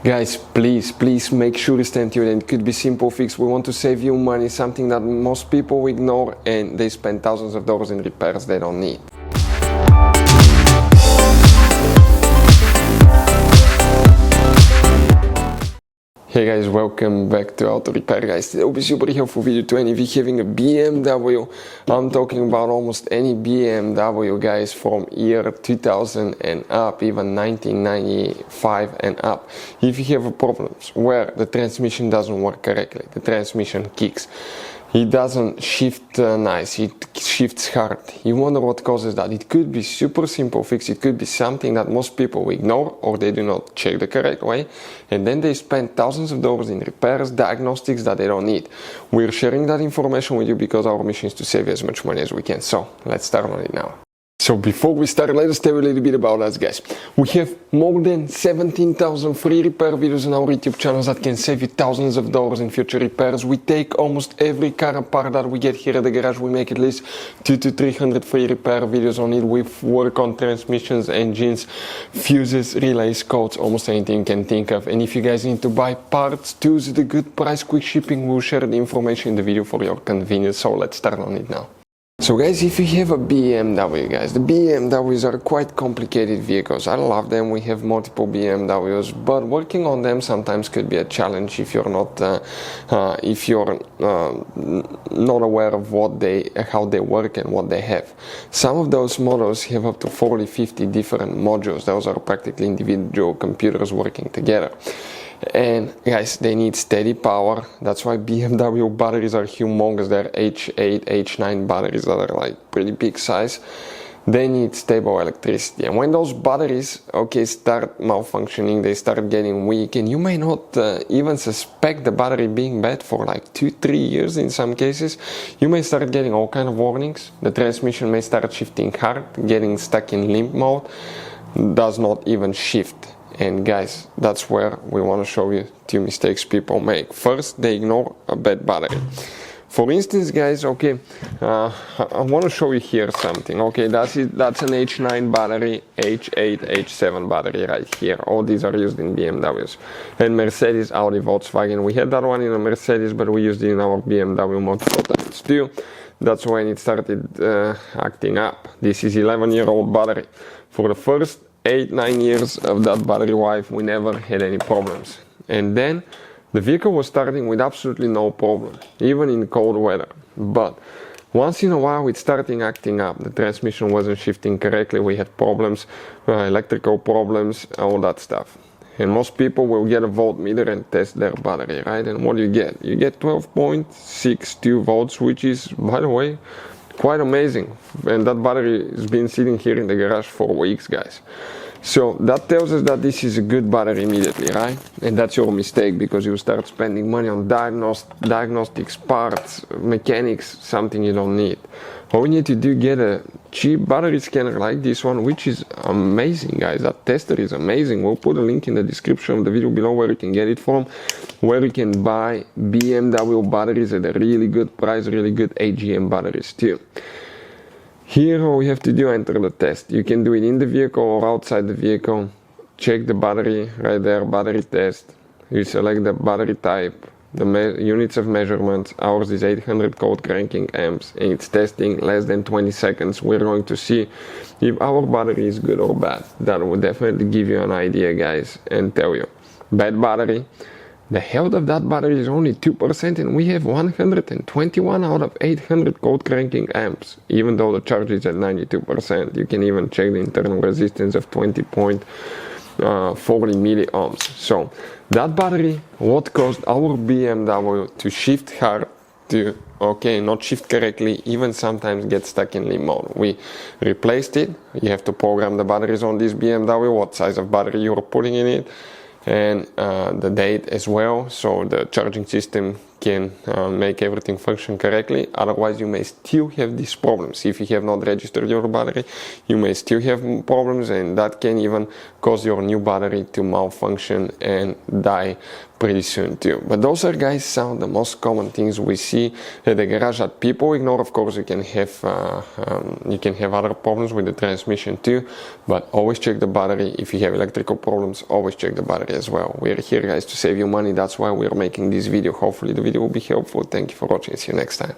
Guys, please make sure you stand to it. It could be simple fix. We want to save you money, something that most people ignore, and they spend thousands of dollars in repairs they don't need. Hey guys, welcome back to Auto Repair. Guys, today will be super helpful video to any of you having a BMW. I'm talking about almost any BMW, guys, from year 2000 and up, even 1995 and up. If you have problems where the transmission doesn't work correctly, the transmission kicks, it doesn't shift nice, it shifts hard. You wonder what causes that. It could be super simple fix, it could be something that most people ignore or they do not check the correct way, and then they spend thousands of dollars in repairs, diagnostics that they don't need. We're sharing that information with you because our mission is to save you as much money as we can. So let's start on it now. So before we start, let us tell you a little bit about us, guys. We have more than 17,000 free repair videos on our YouTube channels that can save you thousands of dollars in future repairs. We take almost every car apart that we get here at the garage. We make at least 200 to 300 free repair videos on it. We work on transmissions, engines, fuses, relays, codes, almost anything you can think of. And if you guys need to buy parts, tools, the good price, quick shipping, we'll share the information in the video for your convenience. So let's start on it now. So guys, if you have a BMW, guys, the BMWs are quite complicated vehicles. I love them. We have multiple BMWs, but working on them sometimes could be a challenge if you're not not aware of how they work and what they have. Some of those models have up to 40, 50 different modules. Those are practically individual computers working together. And guys, they need steady power. That's why BMW batteries are humongous. They're H8, H9 batteries that are like pretty big size. They need stable electricity. And when those batteries, start malfunctioning, they start getting weak, and you may not even suspect the battery being bad for like 2-3 years in some cases. You may start getting all kind of warnings. The transmission may start shifting hard, getting stuck in limp mode, does not even shift. And guys, that's where we want to show you two mistakes people make. First, they ignore a bad battery. For instance, guys, I want to show you here something. That's an H9 battery, H8, H7 battery right here. All these are used in BMWs. And Mercedes, Audi, Volkswagen. We had that one in a Mercedes, but we used it in our BMW multiple times too. That's when it started acting up. This is 11-year-old battery. For the first 8-9 years of that battery life, we never had any problems. And then the vehicle was starting with absolutely no problem, even in cold weather. But once in a while it started acting up. The transmission wasn't shifting correctly, we had problems, electrical problems, all that stuff. And most people will get a voltmeter and test their battery, right? And what do you get? You get 12.62 volts, which is, by the way, quite amazing. And that battery has been sitting here in the garage for weeks, guys. So that tells us that this is a good battery immediately, right? And that's your mistake, because you start spending money on diagnostics, parts, mechanics, something you don't need. All you need to do, get a cheap battery scanner like this one, which is amazing, guys. That tester is amazing. We'll put a link in the description of the video below where you can get it from, where you can buy BMW batteries at a really good price, really good AGM batteries too. Here all you have to do, enter the test. You can do it in the vehicle or outside the vehicle. Check the battery right there, battery test. You select the battery type, the units of measurement. Ours is 800 cold cranking amps, and it's testing less than 20 seconds. We're going to see if our battery is good or bad. That will definitely give you an idea, guys, and tell you. Bad battery. The health of that battery is only 2%, and we have 121 out of 800 cold cranking amps, even though the charge is at 92%. You can even check the internal resistance of 20.40 milliohms. So that battery, what caused our BMW to shift hard, to not shift correctly, even sometimes get stuck in limp mode. We replaced it. You have to program the batteries on this BMW, what size of battery you're putting in it, and the date as well, so the charging system can make everything function correctly. Otherwise, you may still have these problems. If you have not registered your battery, you may still have problems, and that can even cause your new battery to malfunction and die pretty soon too. But those are, guys, some of the most common things we see at the garage that people ignore. Of course, you can have other problems with the transmission too, but always check the battery. If you have electrical problems, always check the battery as well. We're here, guys, to save you money. That's why we're making this video. Hopefully the video will be helpful. Thank you for watching. See you next time.